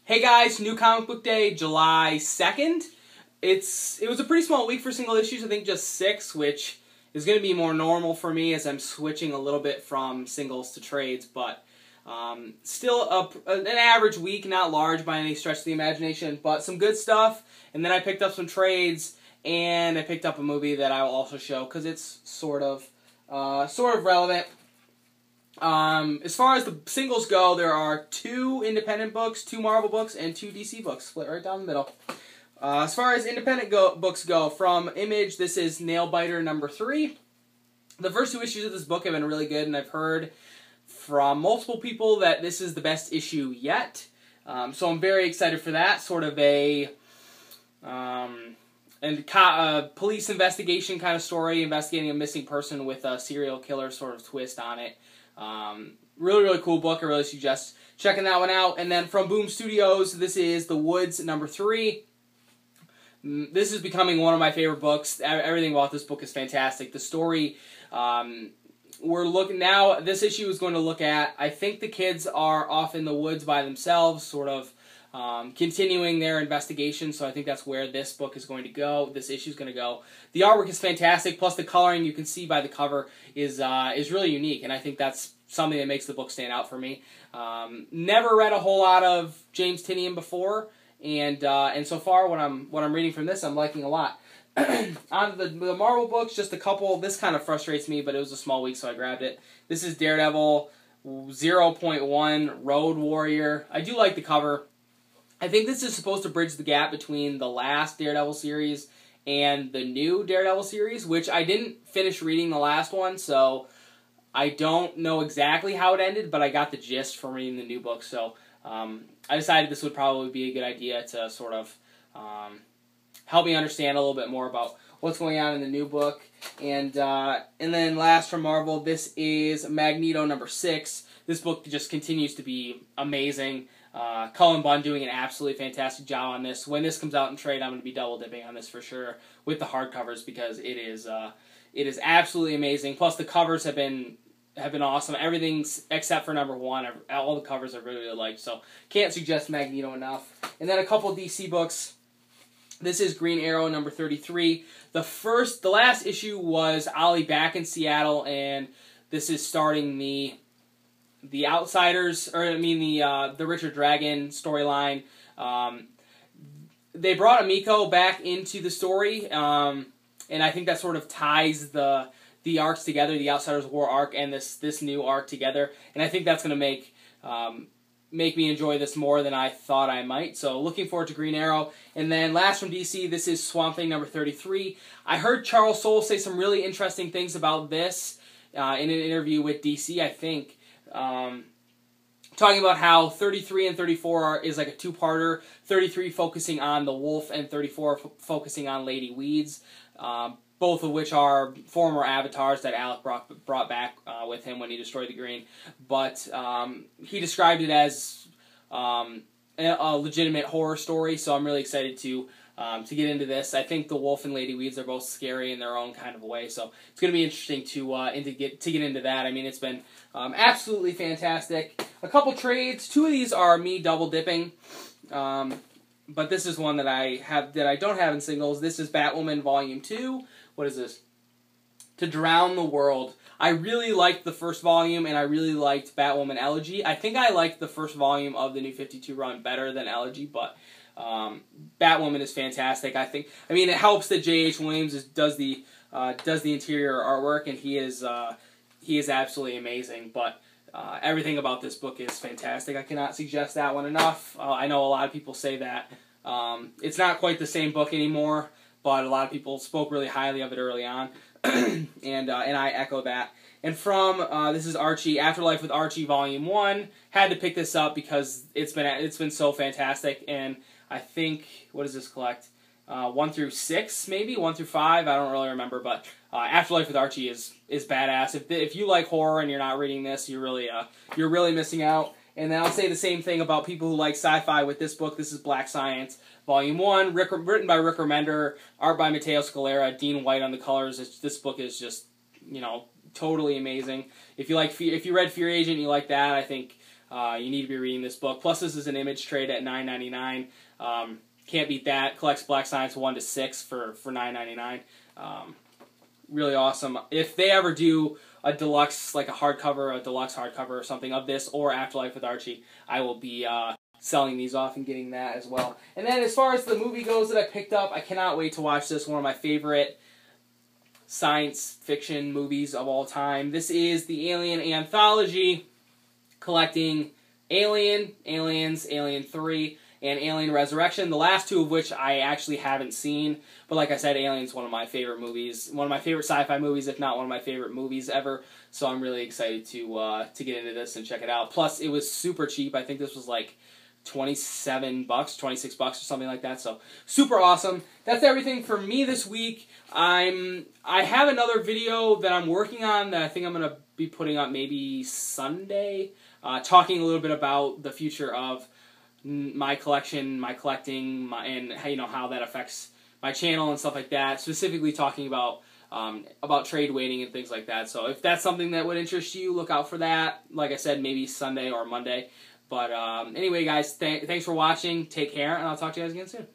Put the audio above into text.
Hey guys, new comic book day, July 2nd. It was a pretty small week for single issues, I think just 6, which is going to be more normal for me as I'm switching a little bit from singles to trades, but still an average week, not large by any stretch of the imagination, but some good stuff. And then I picked up some trades, and I picked up a movie that I will also show because it's sort of relevant. As far as the singles go, there are 2 independent books, 2 Marvel books, and 2 DC books, split right down the middle. As far as independent books go, from Image, this is Nailbiter number 3. The first 2 issues of this book have been really good, and I've heard from multiple people that this is the best issue yet. So I'm very excited for that. Sort of a police investigation kind of story, investigating a missing person with a serial killer sort of twist on it. Really, really cool book. I really suggest checking that one out. And then from Boom Studios, this is The Woods number 3. This is becoming one of my favorite books. Everything about this book is fantastic. The story, we're looking now, this issue is going to look at, I think the kids are off in the woods by themselves, sort of continuing their investigation, so I think that's where this book is going to go, this issue is going to go. The artwork is fantastic, plus the coloring you can see by the cover is really unique, and I think that's something that makes the book stand out for me. Never read a whole lot of James Tynion before, and so far what I'm reading from this I'm liking a lot. On the Marvel books, just a couple. This kind of frustrates me, but it was a small week, so I grabbed it. This is Daredevil 0.1 Road Warrior. I do like the cover. I think this is supposed to bridge the gap between the last Daredevil series and the new Daredevil series, which I didn't finish reading the last one, so I don't know exactly how it ended, but I got the gist from reading the new book, so I decided this would probably be a good idea to sort of help me understand a little bit more about what's going on in the new book. And then last from Marvel, this is Magneto number 6. This book just continues to be amazing. Cullen Bunn doing an absolutely fantastic job on this. When this comes out in trade, I'm going to be double dipping on this for sure with the hardcovers because it is absolutely amazing. Plus the covers have been awesome. Everything except for number 1, all the covers I really liked. So can't suggest Magneto enough. And then a couple DC books. This is Green Arrow number 33. The last issue was Ollie back in Seattle, and this is starting the Outsiders, or I mean the Richard Dragon storyline. They brought Emiko back into the story, and I think that sort of ties the arcs together, the Outsiders War arc and this new arc together, and I think that's going to make me enjoy this more than I thought I might. So looking forward to Green Arrow. And then last from DC, this is Swamp Thing number 33. I heard Charles Soule say some really interesting things about this in an interview with DC, I think. Talking about how 33 and 34 is like a 2-parter. 33 focusing on the Wolf and 34 focusing on Lady Weeds. Both of which are former avatars that Alec brought back with him when he destroyed the Green. But he described it as a legitimate horror story, so I'm really excited to get into this. I think the Wolf and Lady Weeds are both scary in their own kind of way, so it's going to be interesting to get into that. I mean, it's been absolutely fantastic. A couple trades. 2 of these are me double dipping. But this is one that I don't have in singles. This is Batwoman Volume 2. What is this? To Drown the World. I really liked the first volume, and I really liked Batwoman Elegy. I think I liked the first volume of the New 52 run better than Elegy, but Batwoman is fantastic. I mean, it helps that J.H. Williams does the interior artwork, and he is absolutely amazing. But everything about this book is fantastic. I cannot suggest that one enough. I know a lot of people say that it's not quite the same book anymore, but a lot of people spoke really highly of it early on, and I echo that. And from this is Archie, Afterlife with Archie Volume 1. Had to pick this up because it's been so fantastic, and I think, what does this collect? 1 through 6, maybe 1 through 5. I don't really remember, but Afterlife with Archie is badass. If you like horror and you're not reading this, you're really missing out. And then I'll say the same thing about people who like sci-fi with this book. This is Black Science, Volume 1, written by Rick Remender, art by Matteo Scalera, Dean White on the colors. This book is just, totally amazing. If you read Fear Agent, you like that, I think You need to be reading this book. Plus, this is an image trade at $9.99. Can't beat that. Collects Black Science 1 to 6 for $9.99. Really awesome. If they ever do a deluxe, like a deluxe hardcover or something of this, or Afterlife with Archie, I will be selling these off and getting that as well. And then as far as the movie goes that I picked up, I cannot wait to watch this. One of my favorite science fiction movies of all time. This is the Alien Anthology, collecting Alien, Aliens, Alien 3, and Alien Resurrection, the last two of which I actually haven't seen. But like I said, Alien's one of my favorite movies, one of my favorite sci-fi movies, if not one of my favorite movies ever. So I'm really excited to get into this and check it out. Plus, it was super cheap. I think this was like $27, $26 or something like that. So super awesome. That's everything for me this week. I have another video that I'm working on that I think I'm going to be putting up maybe Sunday, talking a little bit about the future of my collection, my collecting, and how that affects my channel and stuff like that. Specifically talking about trade waiting and things like that. So if that's something that would interest you, look out for that. Like I said, maybe Sunday or Monday. But anyway, guys, thanks for watching. Take care, and I'll talk to you guys again soon.